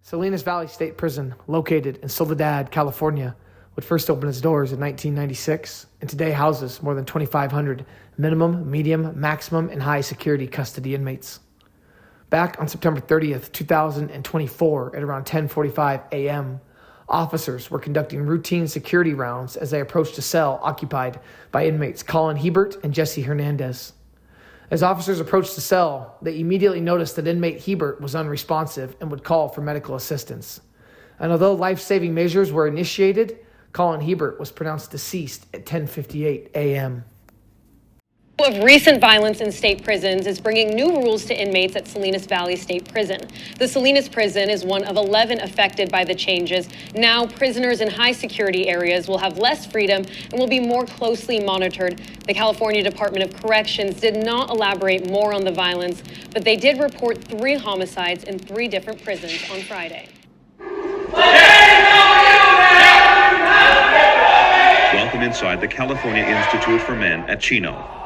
Salinas Valley State Prison, located in Soledad, California, would first open its doors in 1996 and today houses more than 2,500 minimum, medium, maximum, and high security custody inmates. Back on September 30th, 2024, at around 10:45 a.m., officers were conducting routine security rounds as they approached a cell occupied by inmates Colin Hebert and Jessie Hernandez. As officers approached the cell, they immediately noticed that inmate Hebert was unresponsive and would call for medical assistance. And although life-saving measures were initiated, Colin Hebert was pronounced deceased at 10:58 a.m. Of recent violence in state prisons is bringing new rules to inmates at Salinas Valley State Prison. The Salinas prison is one of 11 affected by the changes. Now, prisoners in high security areas will have less freedom and will be more closely monitored. The California Department of Corrections did not elaborate more on the violence, but they did report 3 homicides in 3 different prisons on Friday. Welcome inside the California Institute for Men at Chino.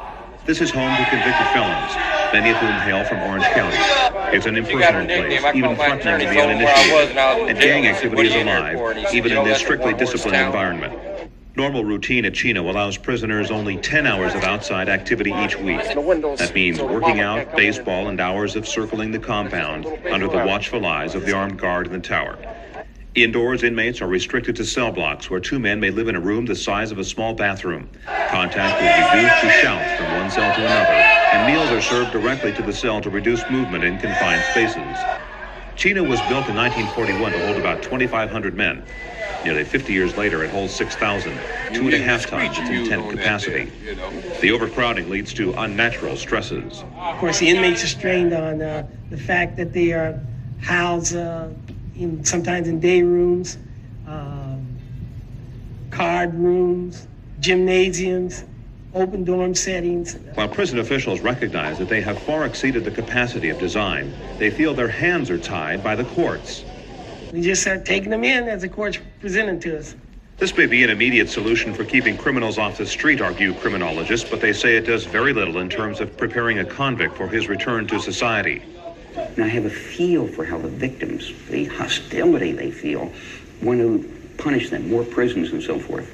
This is home to convicted felons, many of whom hail from Orange County. It's an impersonal place, even threatening to the uninitiated, and gang activity is alive, even in this strictly disciplined environment. Normal routine at Chino allows prisoners only 10 hours of outside activity each week. That means working out, baseball, and hours of circling the compound under the watchful eyes of the armed guard in the tower. Indoors, inmates are restricted to cell blocks where 2 men may live in a room the size of a small bathroom. Contact is reduced to shouts from one cell to another, and meals are served directly to the cell to reduce movement in confined spaces. Chino was built in 1941 to hold about 2,500 men. Nearly 50 years later, it holds 6,000, 2.5 times its intent capacity. The overcrowding leads to unnatural stresses. Of course, the inmates are strained on the fact that they are housed sometimes in day rooms, card rooms, gymnasiums, open dorm settings. While prison officials recognize that they have far exceeded the capacity of design, they feel their hands are tied by the courts. We just start taking them in as the courts present them to us. This may be an immediate solution for keeping criminals off the street, argue criminologists, but they say it does very little in terms of preparing a convict for his return to society. And I have a feel for how the victims, the hostility they feel, want to punish them, more prisons and so forth.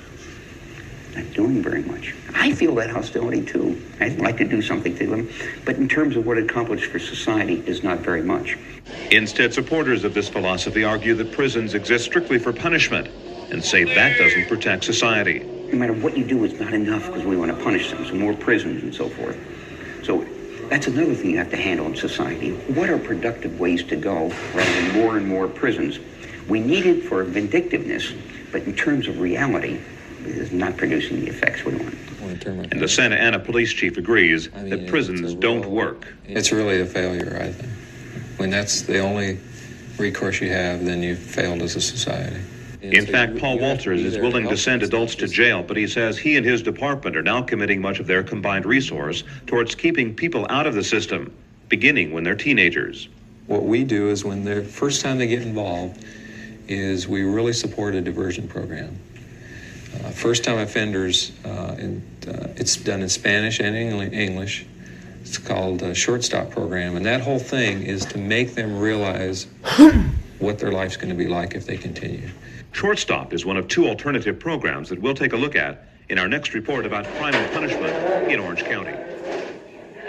Not doing very much. I feel that hostility too. I'd like to do something to them, but in terms of what it accomplished for society, is not very much. Instead, supporters of this philosophy argue that prisons exist strictly for punishment and say that doesn't protect society. No matter what you do, it's not enough because we want to punish them, so more prisons and so forth. So that's another thing you have to handle in society. What are productive ways to go rather than more and more prisons? We need it for vindictiveness, but in terms of reality, it is not producing the effects we want. And the Santa Ana police chief agrees that prisons don't work. It's really a failure, I think. When that's the only recourse you have, then you've failed as a society. In fact, Paul Walters is willing to send adults to jail, but he says he and his department are now committing much of their combined resource towards keeping people out of the system, beginning when they're teenagers. What we do is when the first time they get involved is we really support a diversion program. First-time offenders, it's done in Spanish and English. It's called a Short Stop program, and that whole thing is to make them realize what their life's going to be like if they continue. Short Stop is one of 2 alternative programs that we'll take a look at in our next report about crime and punishment in Orange County.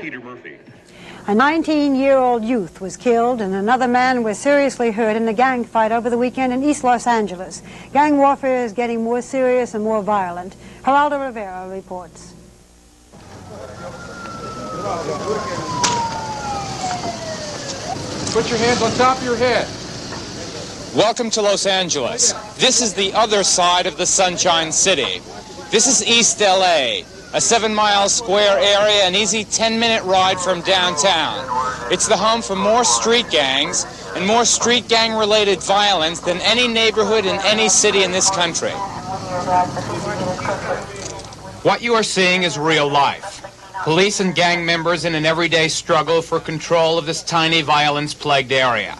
Peter Murphy. A 19-year-old youth was killed and another man was seriously hurt in a gang fight over the weekend in East Los Angeles. Gang warfare is getting more serious and more violent. Geraldo Rivera reports. Put your hands on top of your head. Welcome to Los Angeles. This is the other side of the Sunshine City. This is East LA, a 7-mile square area, an easy 10-minute ride from downtown. It's the home for more street gangs and more street gang-related violence than any neighborhood in any city in this country. What you are seeing is real life. Police and gang members in an everyday struggle for control of this tiny violence-plagued area.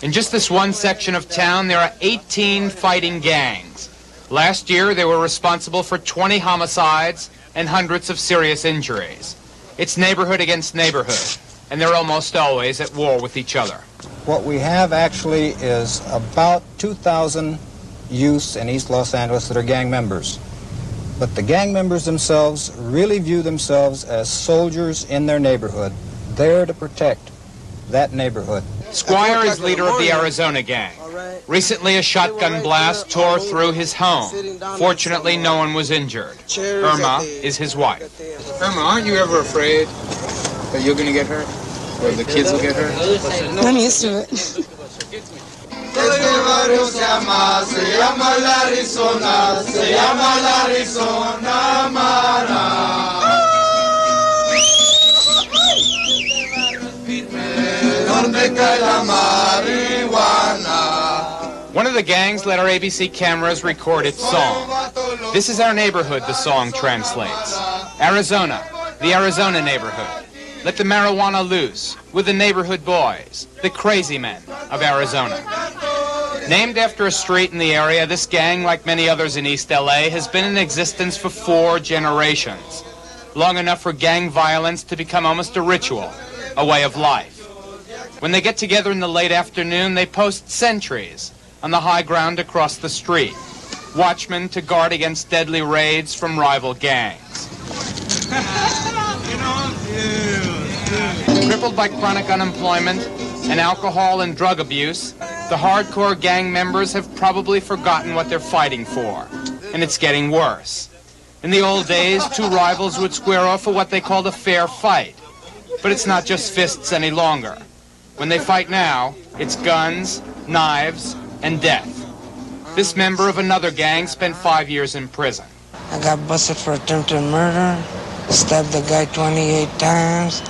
In just this one section of town, there are 18 fighting gangs. Last year, they were responsible for 20 homicides and hundreds of serious injuries. It's neighborhood against neighborhood, and they're almost always at war with each other. What we have actually is about 2,000 youths in East Los Angeles that are gang members. But the gang members themselves really view themselves as soldiers in their neighborhood, there to protect that neighborhood. Squire is leader of the Arizona gang. Recently, a shotgun blast tore through his home. Fortunately, no one was injured. Irma is his wife. Irma, aren't you ever afraid that you're going to get hurt? Or the kids will get hurt? I'm used to it. One of the gangs let our ABC cameras record its song. This is our neighborhood, the song translates. Arizona, the Arizona neighborhood. Let the marijuana loose with the neighborhood boys, the crazy men of Arizona. Named after a street in the area, this gang, like many others in East LA, has been in existence for 4 generations. Long enough for gang violence to become almost a ritual, a way of life. When they get together in the late afternoon, they post sentries on the high ground across the street, watchmen to guard against deadly raids from rival gangs. Crippled by chronic unemployment and alcohol and drug abuse, the hardcore gang members have probably forgotten what they're fighting for, and it's getting worse. In the old days, 2 rivals would square off for what they called a fair fight, but it's not just fists any longer. When they fight now, it's guns, knives, and death. This member of another gang spent 5 years in prison. I got busted for attempted murder, stabbed the guy 28 times.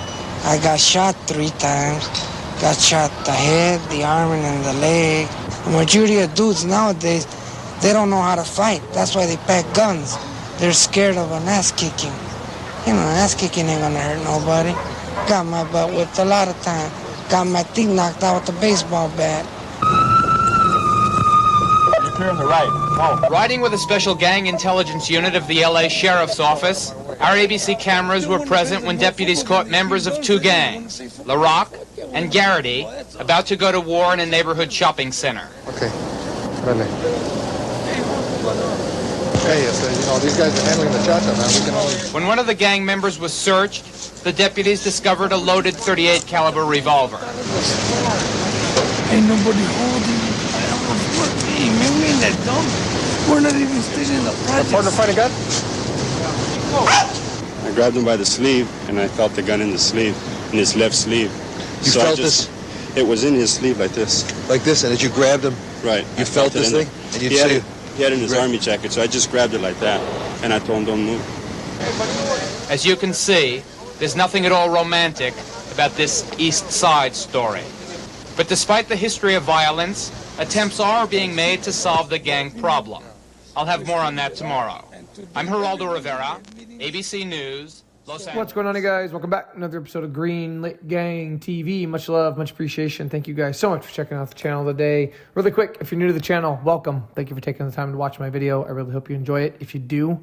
I got shot 3 times. Got shot the head, the arm, and the leg. The majority of dudes nowadays, they don't know how to fight. That's why they pack guns. They're scared of an ass kicking. You know, ass kicking ain't gonna hurt nobody. Got my butt whipped a lot of times. Got my teeth knocked out with a baseball bat. You're clear on the right. Oh. Riding with a special gang intelligence unit of the LA Sheriff's Office, our ABC cameras were present when deputies caught members of 2 gangs, La Rock and Garrity, about to go to war in a neighborhood shopping center. Okay. Hey, these guys are handling the cha-cha, man. We can always... When one of the gang members was searched, the deputies discovered a loaded .38 caliber revolver. Ain't nobody holding me. Man, we ain't that dumb. We're not even still in the project. Partner find a gun? I grabbed him by the sleeve, and I felt the gun in the sleeve, in his left sleeve. You so felt this? It was in his sleeve like this. Like this, and as you grabbed him? Right. You felt this thing? And you'd say... He had it in his army jacket, so I just grabbed it like that, and I told him, don't move. As you can see, there's nothing at all romantic about this East Side story. But despite the history of violence, attempts are being made to solve the gang problem. I'll have more on that tomorrow. I'm Geraldo Rivera, ABC News, Los Angeles. What's going on, you guys? Welcome back. Another episode of Green Lit Gang TV. Much love, much appreciation. Thank you guys so much for checking out the channel today. Really quick, if you're new to the channel, welcome. Thank you for taking the time to watch my video. I really hope you enjoy it. If you do,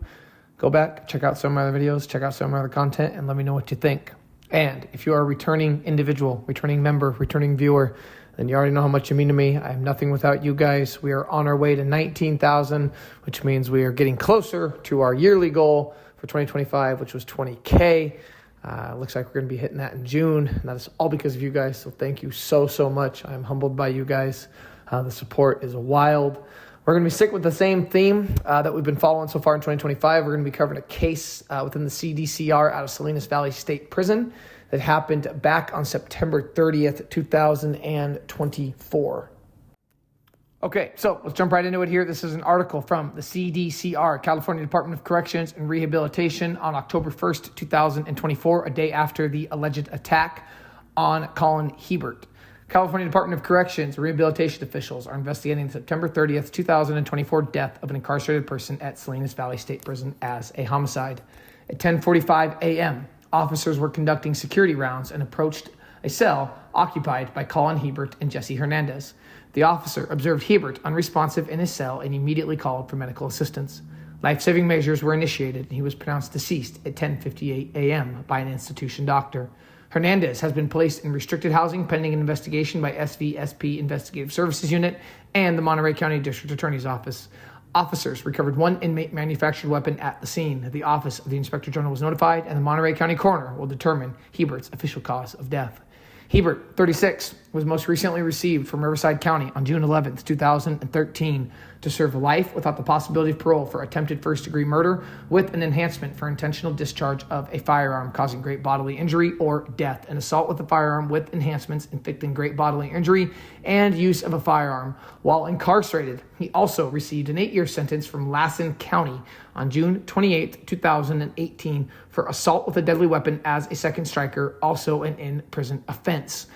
go back, check out some of my other videos, check out some of my other content, and let me know what you think. And if you are a returning individual, returning member, returning viewer, then you already know how much you mean to me. I am nothing without you guys. We are on our way to 19,000, which means we are getting closer to our yearly goal for 2025, which was 20K. Looks like we're going to be hitting that in June. And that is all because of you guys. So thank you so, so much. I'm humbled by you guys. The support is wild. We're going to be sticking with the same theme that we've been following so far in 2025. We're going to be covering a case within the CDCR out of Salinas Valley State Prison that happened back on September 30th, 2024. Okay, so let's jump right into it here. This is an article from the CDCR, California Department of Corrections and Rehabilitation, on October 1st, 2024, a day after the alleged attack on Colin Hebert. California Department of Corrections and Rehabilitation officials are investigating the September 30th, 2024 death of an incarcerated person at Salinas Valley State Prison as a homicide. At 10:45 a.m., officers were conducting security rounds and approached a cell occupied by Colin Hebert and Jessie Hernandez. The officer observed Hebert unresponsive in his cell and immediately called for medical assistance. Life-saving measures were initiated, and he was pronounced deceased at 10:58 a.m. by an institution doctor. Hernandez has been placed in restricted housing pending an investigation by SVSP Investigative Services Unit and the Monterey County District Attorney's Office. Officers recovered one inmate manufactured weapon at the scene. The Office of the Inspector General was notified, and the Monterey County Coroner will determine Hebert's official cause of death. Hebert, 36, was most recently received from Riverside County on June 11, 2013, to serve life without the possibility of parole for attempted first-degree murder with an enhancement for intentional discharge of a firearm causing great bodily injury or death, an assault with a firearm with enhancements inflicting great bodily injury, and use of a firearm. While incarcerated, he also received an 8-year sentence from Lassen County on June 28, 2018 for assault with a deadly weapon as a second striker, also an in-prison offense.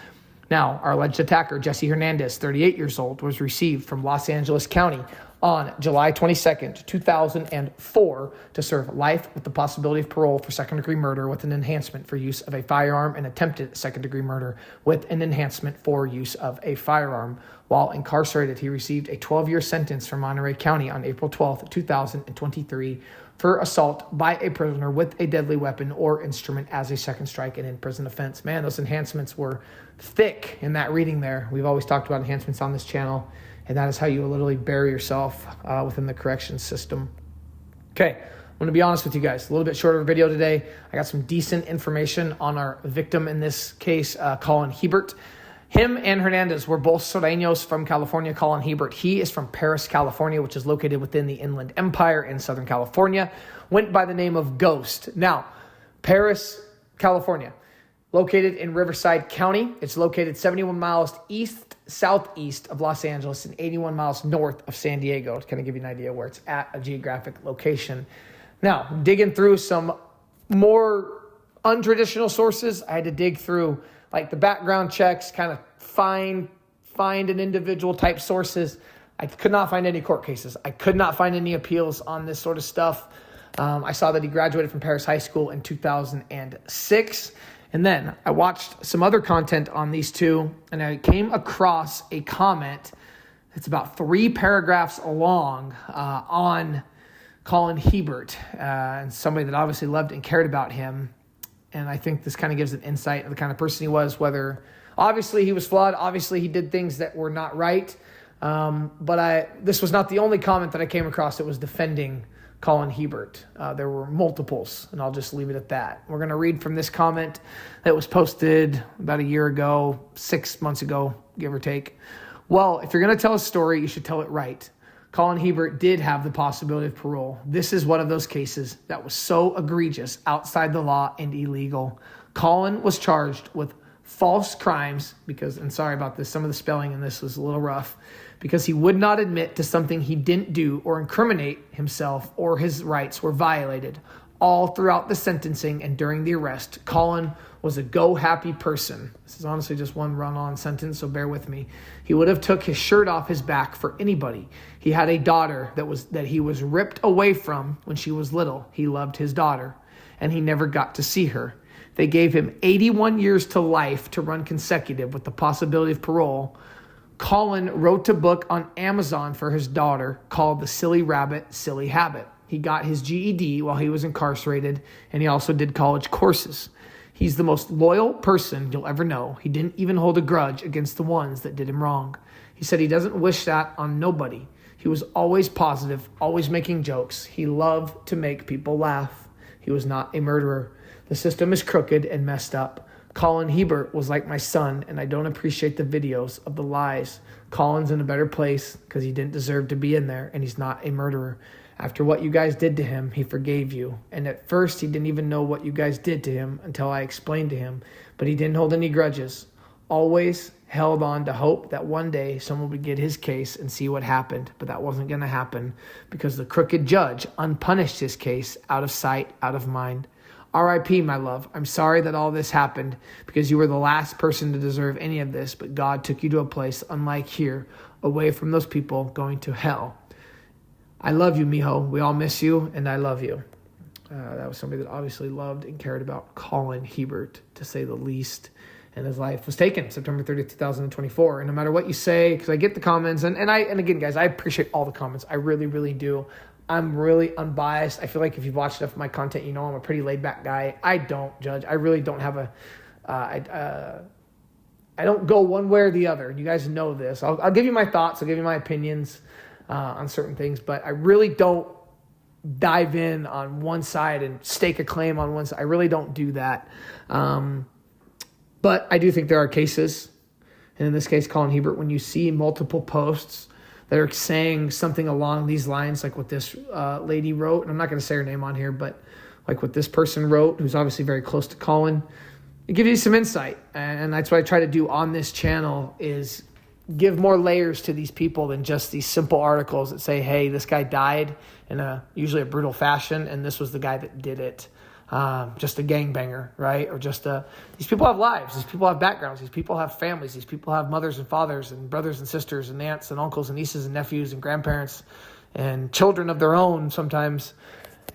Now, our alleged attacker, Jessie Hernandez, 38 years old, was received from Los Angeles County on July 22, 2004 to serve life with the possibility of parole for second-degree murder with an enhancement for use of a firearm and attempted second-degree murder with an enhancement for use of a firearm. While incarcerated, he received a 12-year sentence from Monterey County on April 12, 2023 for assault by a prisoner with a deadly weapon or instrument as a second strike and in-prison offense. Man, those enhancements were thick in that reading there. We've always talked about enhancements on this channel, and that is how you literally bury yourself within the corrections system. Okay, I'm going to be honest with you guys. A little bit shorter video today. I got some decent information on our victim in this case, Colin Hebert. Him and Hernandez were both Surenos from California. Colin Hebert, he is from Perris, California, which is located within the Inland Empire in Southern California. Went by the name of Ghost. Now, Perris, California, located in Riverside County. It's located 71 miles southeast of Los Angeles and 81 miles north of San Diego to kind of give you an idea where it's at, a geographic location. Now, digging through some more untraditional sources, I had to dig through like the background checks, kind of find an individual type sources. I could not find any court cases. I could not find any appeals on this sort of stuff. I saw that he graduated from Perris High School in 2006. And then I watched some other content on these two, and I came across a comment that's about 3 paragraphs long on Colin Hebert, and somebody that obviously loved and cared about him. And I think this kind of gives an insight of the kind of person he was, whether obviously he was flawed, obviously he did things that were not right. But this was not the only comment that I came across that was defending Colin Hebert. There were multiples, and I'll just leave it at that. We're going to read from this comment that was posted about a year ago, 6 months ago, give or take. Well, if you're going to tell a story, you should tell it right. Colin Hebert did have the possibility of parole. This is one of those cases that was so egregious, outside the law, and illegal. Colin was charged with false crimes because, and sorry about this, some of the spelling in this was a little rough, because he would not admit to something he didn't do or incriminate himself or his rights were violated. All throughout the sentencing and during the arrest, Colin was a go-happy person. This is honestly just one run-on sentence, so bear with me. He would have took his shirt off his back for anybody. He had a daughter that he was ripped away from when she was little. He loved his daughter, and he never got to see her. They gave him 81 years to life to run consecutive with the possibility of parole. Colin wrote a book on Amazon for his daughter called The Silly Rabbit, Silly Habit. He got his GED while he was incarcerated, and he also did college courses. He's the most loyal person you'll ever know. He didn't even hold a grudge against the ones that did him wrong. He said he doesn't wish that on nobody. He was always positive, always making jokes. He loved to make people laugh. He was not a murderer. The system is crooked and messed up. Colin Hebert was like my son, and I don't appreciate the videos of the lies. Colin's in a better place because he didn't deserve to be in there, and he's not a murderer. After what you guys did to him, he forgave you. And at first, he didn't even know what you guys did to him until I explained to him. But he didn't hold any grudges. Always held on to hope that one day someone would get his case and see what happened. But that wasn't going to happen because the crooked judge unpunished his case out of sight, out of mind. R.I.P., my love. I'm sorry that all this happened because you were the last person to deserve any of this. But God took you to a place unlike here, away from those people going to hell. I love you, mijo. We all miss you, and I love you. That was somebody that obviously loved and cared about Colin Hebert, to say the least. And his life was taken September 30th, 2024. And no matter what you say, because I get the comments, and again, guys, I appreciate all the comments. I really, really do. I'm really unbiased. I feel like if you've watched enough of my content, you know I'm a pretty laid-back guy. I don't judge. I really don't have I don't go one way or the other. You guys know this. I'll give you my thoughts. I'll give you my opinions on certain things, but I really don't dive in on one side and stake a claim on one side. I really don't do that. But I do think there are cases, and in this case, Colin Hebert, when you see multiple posts that are saying something along these lines, like what this lady wrote, and I'm not going to say her name on here, but like what this person wrote, who's obviously very close to Colin, it gives you some insight. And that's what I try to do on this channel, is give more layers to these people than just these simple articles that say, hey, this guy died in usually a brutal fashion, and this was the guy that did it. Just a gangbanger, right? Or just these people have lives. These people have backgrounds. These people have families. These people have mothers and fathers and brothers and sisters and aunts and uncles and nieces and nephews and grandparents and children of their own sometimes.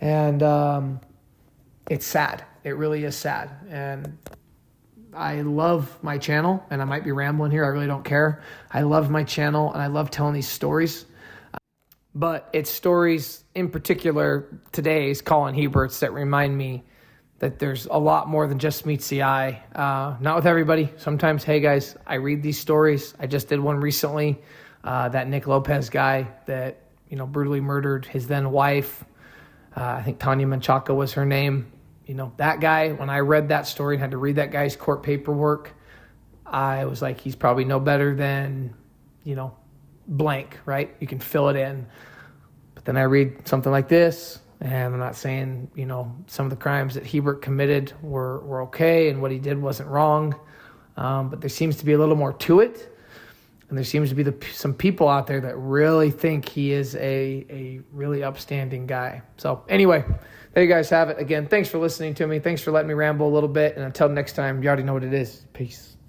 And it's sad. It really is sad. And I love my channel, and I might be rambling here. I really don't care. I love my channel, and I love telling these stories. But it's stories, in particular, today's Colin Hebert's, that remind me that there's a lot more than just meets the eye. Not with everybody. Sometimes, hey guys, I read these stories. I just did one recently. That Nick Lopez guy that, brutally murdered his then wife. I think Tanya Menchaca was her name. That guy, when I read that story and had to read that guy's court paperwork, I was like, he's probably no better than, blank, right? You can fill it in. But then I read something like this, and I'm not saying, some of the crimes that Hebert committed were okay and what he did wasn't wrong. But there seems to be a little more to it. And there seems to be some people out there that really think he is a really upstanding guy. So anyway, there you guys have it. Again, thanks for listening to me. Thanks for letting me ramble a little bit. And until next time, you already know what it is. Peace.